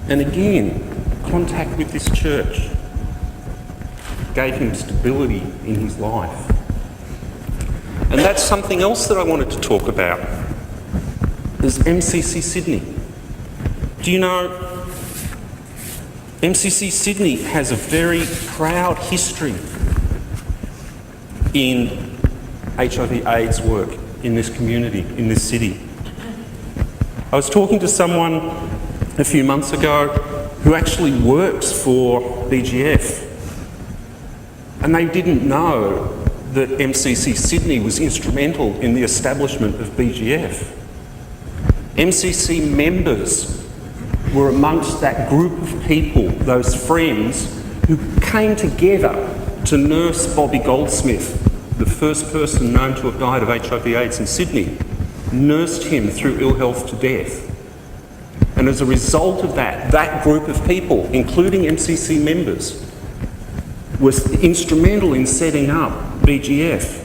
And again, contact with this church gave him stability in his life. And that's something else that I wanted to talk about, is MCC Sydney. Do you know, MCC Sydney has a very proud history in HIV/AIDS work in this community, in this city. I was talking to someone a few months ago who actually works for BGF, and they didn't know that MCC Sydney was instrumental in the establishment of BGF. MCC members were amongst that group of people, those friends, who came together to nurse Bobby Goldsmith, the first person known to have died of HIV/AIDS in Sydney, nursed him through ill health to death. And as a result of that, that group of people, including MCC members, was instrumental in setting up BGF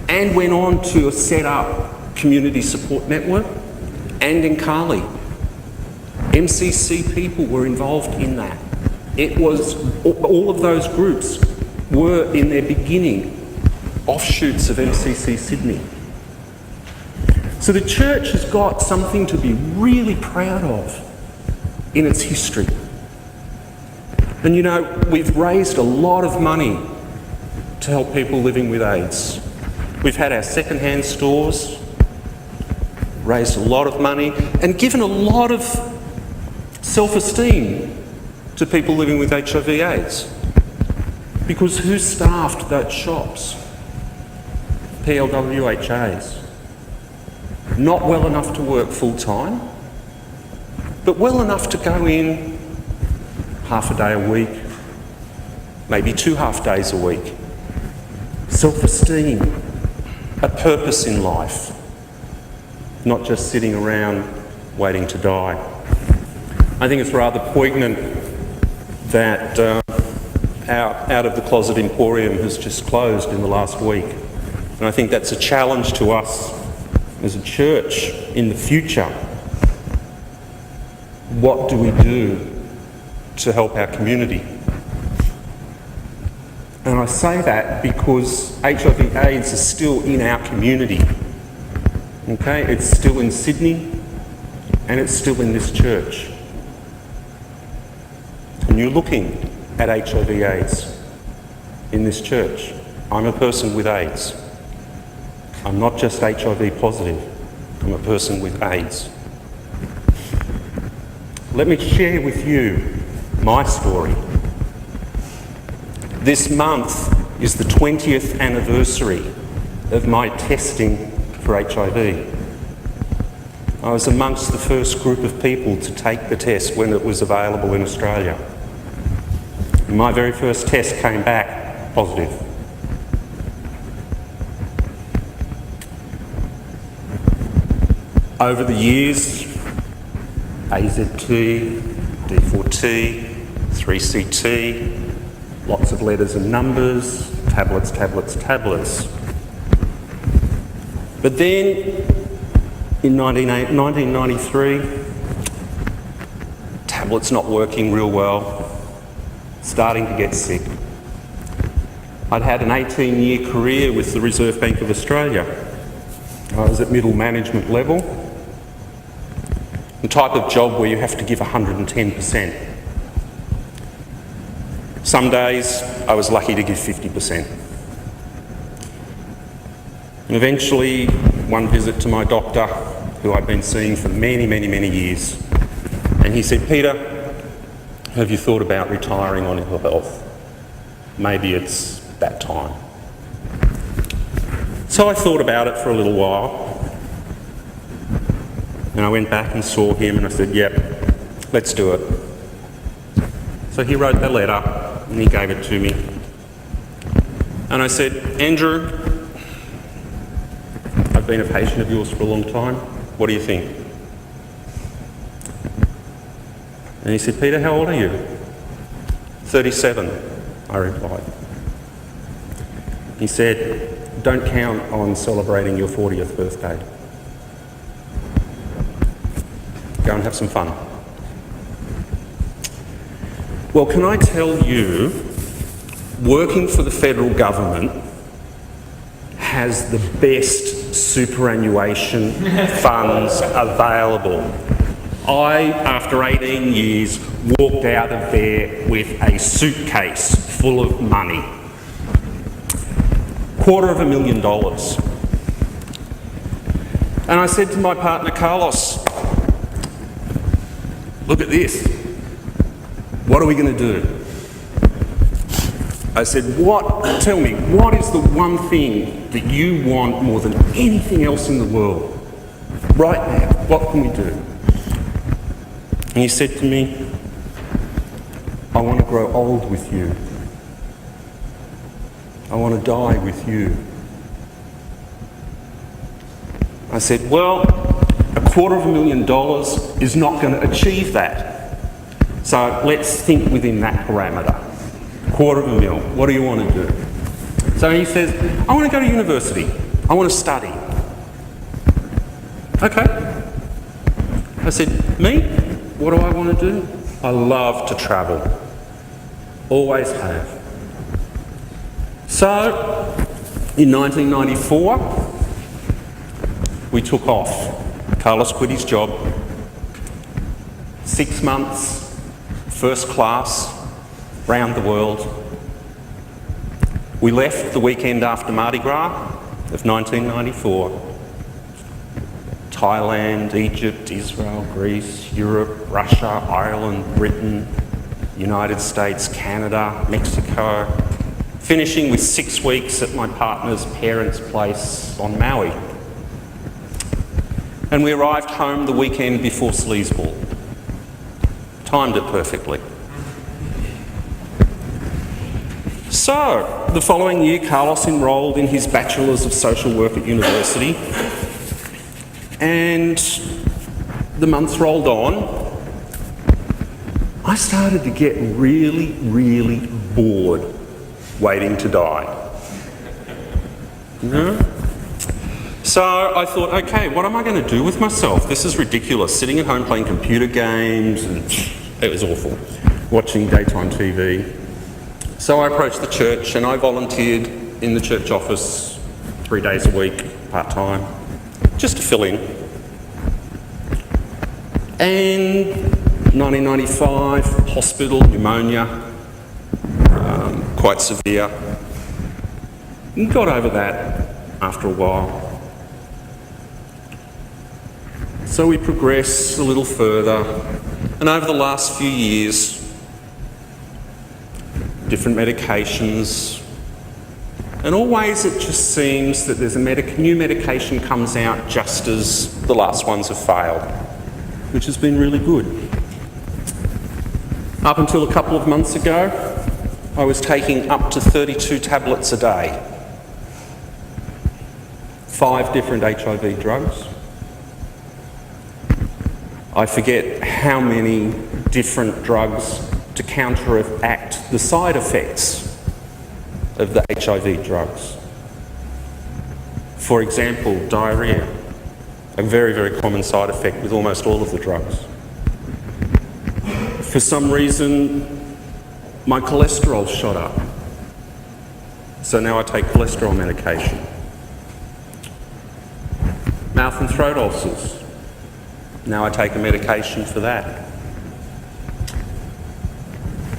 and went on to set up Community Support Network and Encali. MCC people were involved in that. It was, all of those groups were in their beginning offshoots of MCC Sydney. So the church has got something to be really proud of in its history. And you know, we've raised a lot of money to help people living with AIDS. We've had our second-hand stores, raised a lot of money, and given a lot of self-esteem to people living with HIV/AIDS. Because who staffed those shops? PLWHAs. Not well enough to work full-time, but well enough to go in half a day a week, maybe 2 half days a week. Self-esteem, a purpose in life, not just sitting around waiting to die. I think it's rather poignant that our Out of the Closet Emporium has just closed in the last week. And I think that's a challenge to us as a church in the future. What do we do to help our community? And I say that because HIV/AIDS is still in our community. Okay, it's still in Sydney and it's still in this church. And you're looking at HIV/AIDS in this church. I'm a person with AIDS. I'm not just HIV positive, I'm a person with AIDS. Let me share with you my story. This month is the 20th anniversary of my testing for HIV. I was amongst the first group of people to take the test when it was available in Australia. And my very first test came back positive. Over the years, AZT, D4T, 3CT, lots of letters and numbers, tablets. But then, in 1993, tablets not working real well, starting to get sick. I'd had an 18-year career with the Reserve Bank of Australia. I was at middle management level, the type of job where you have to give 110%. Some days I was lucky to give 50%. And eventually, one visit to my doctor, who I'd been seeing for many years, and he said, "Peter, have you thought about retiring on ill health? Maybe it's that time." So I thought about it for a little while, and I went back and saw him and I said, "Yep, let's do it." So he wrote the letter and he gave it to me. And I said, "Andrew, I've been a patient of yours for a long time. What do you think?" And he said, "Peter, how old are you?" 37, I replied. He said, "Don't count on celebrating your 40th birthday. Go and have some fun." Well, can I tell you, working for the federal government has the best superannuation funds available. I, after 18 years, walked out of there with a suitcase full of money. $250,000. And I said to my partner Carlos, look at this. What are we going to do? I said, tell me, what is the one thing that you want more than anything else in the world? Right now, what can we do? And he said to me, I want to grow old with you. I want to die with you. I said, well, $250,000 is not going to achieve that. So let's think within that parameter. $250,000, what do you want to do? So he says, I want to go to university. I want to study. Okay. I said, me? What do I want to do? I love to travel. Always have. So, in 1994, we took off. Carlos quit his job. 6 months, first class, round the world. We left the weekend after Mardi Gras of 1994. Thailand, Egypt, Israel, Greece, Europe, Russia, Ireland, Britain, United States, Canada, Mexico, finishing with 6 weeks at my partner's parents' place on Maui. And we arrived home the weekend before Sleazeball. Timed it perfectly. So, the following year, Carlos enrolled in his Bachelor's of Social Work at university, and the months rolled on. I started to get really, really bored waiting to die. You know? So I thought, okay, what am I going to do with myself? This is ridiculous, sitting at home playing computer games, and it was awful, watching daytime TV. So I approached the church and I volunteered in the church office 3 days a week, part-time, just to fill in. And 1995, hospital, pneumonia, quite severe. And got over that after a while. So we progress a little further, and over the last few years, different medications, and always it just seems that there's a new medication comes out just as the last ones have failed, which has been really good. Up until a couple of months ago, I was taking up to 32 tablets a day, 5 different HIV drugs. I forget how many different drugs to counteract the side effects of the HIV drugs. For example, diarrhoea, a very, very common side effect with almost all of the drugs. For some reason, my cholesterol shot up. So now I take cholesterol medication. Mouth and throat ulcers. Now I take a medication for that.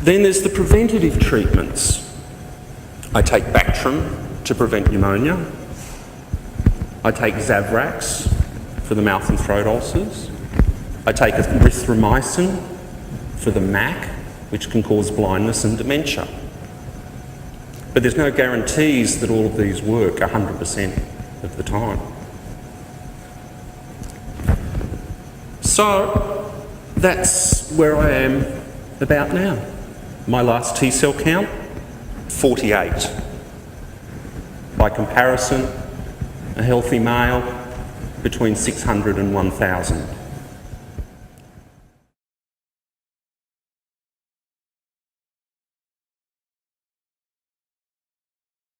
Then there's the preventative treatments. I take Bactrim to prevent pneumonia. I take Zavrax for the mouth and throat ulcers. I take erythromycin for the MAC, which can cause blindness and dementia. But there's no guarantees that all of these work 100% of the time. So that's where I am about now. My last T-cell count, 48. By comparison, a healthy male between 600 and 1,000.